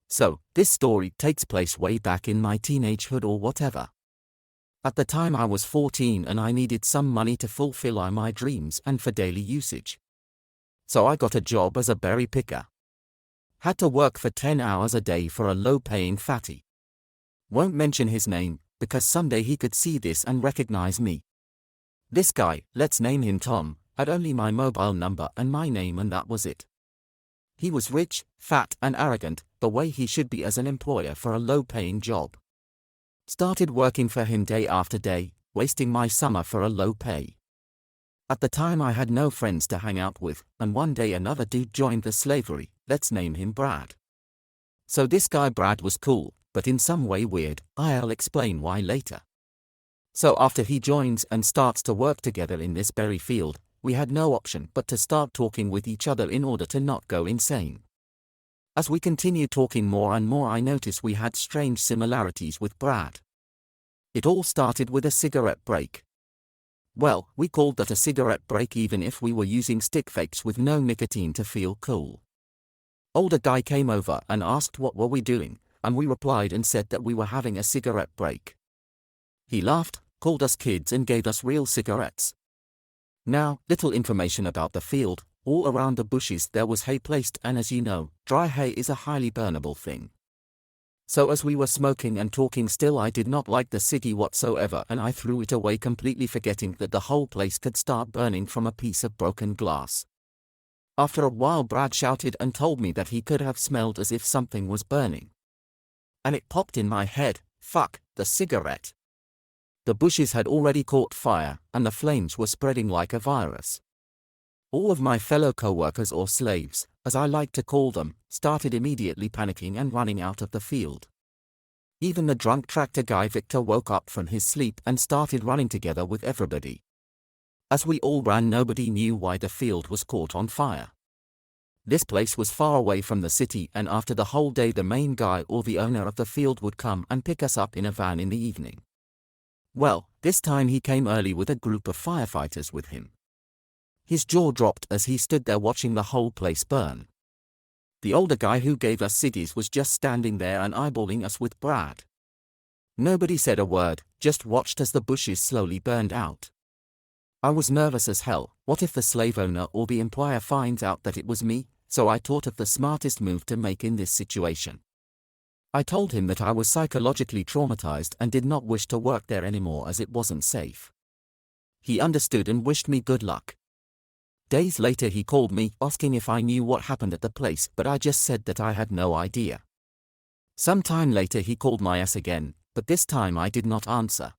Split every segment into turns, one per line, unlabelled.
So, this story takes place way back in my teenagehood or whatever. At the time I was 14 and I needed some money to fulfill my dreams and for daily usage. So I got a job as a berry picker. Had to work for 10 hours a day for a low-paying fatty. Won't mention his name, because someday he could see this and recognize me. This guy, let's name him Tom, had only my mobile number and my name and that was it. He was rich, fat and arrogant, the way he should be as an employer for a low-paying job. Started working for him day after day, wasting my summer for a low pay. At the time I had no friends to hang out with, and one day another dude joined the slavery, let's name him Brad. So this guy Brad was cool, but in some way weird, I'll explain why later. So after he joins and starts to work together in this berry field, we had no option but to start talking with each other in order to not go insane. As we continued talking more and more I noticed we had strange similarities with Brad. It all started with a cigarette break. Well, we called that a cigarette break even if we were using stick fakes with no nicotine to feel cool. Older guy came over and asked what were we doing, and we replied and said that we were having a cigarette break. He laughed, called us kids and gave us real cigarettes. Now, little information about the field. All around the bushes there was hay placed and as you know, dry hay is a highly burnable thing. So as we were smoking and talking still I did not like the ciggy whatsoever and I threw it away completely forgetting that the whole place could start burning from a piece of broken glass. After a while Brad shouted and told me that he could have smelled as if something was burning. And it popped in my head, fuck, the cigarette. The bushes had already caught fire and the flames were spreading like a virus. All of my fellow co-workers or slaves, as I like to call them, started immediately panicking and running out of the field. Even the drunk tractor guy Victor woke up from his sleep and started running together with everybody. As we all ran nobody knew why the field was caught on fire. This place was far away from the city and after the whole day the main guy or the owner of the field would come and pick us up in a van in the evening. Well, this time he came early with a group of firefighters with him. His jaw dropped as he stood there watching the whole place burn. The older guy who gave us ciggies was just standing there and eyeballing us with Brad. Nobody said a word, just watched as the bushes slowly burned out. I was nervous as hell. What if the slave owner or the employer finds out that it was me? So I thought of the smartest move to make in this situation. I told him that I was psychologically traumatized and did not wish to work there anymore as it wasn't safe. He understood and wished me good luck. Days later he called me, asking if I knew what happened at the place, but I just said that I had no idea. Some time later he called my ass again, but this time I did not answer.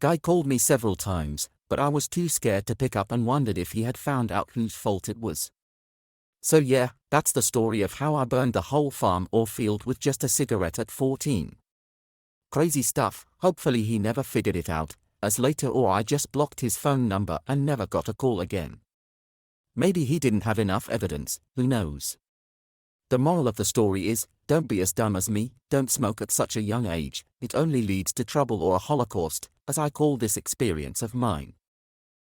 Guy called me several times, but I was too scared to pick up and wondered if he had found out whose fault it was. So yeah, that's the story of how I burned the whole farm or field with just a cigarette at 14. Crazy stuff. Hopefully he never figured it out, as later or I just blocked his phone number and never got a call again. Maybe he didn't have enough evidence, who knows. The moral of the story is, don't be as dumb as me, don't smoke at such a young age, it only leads to trouble or a holocaust, as I call this experience of mine.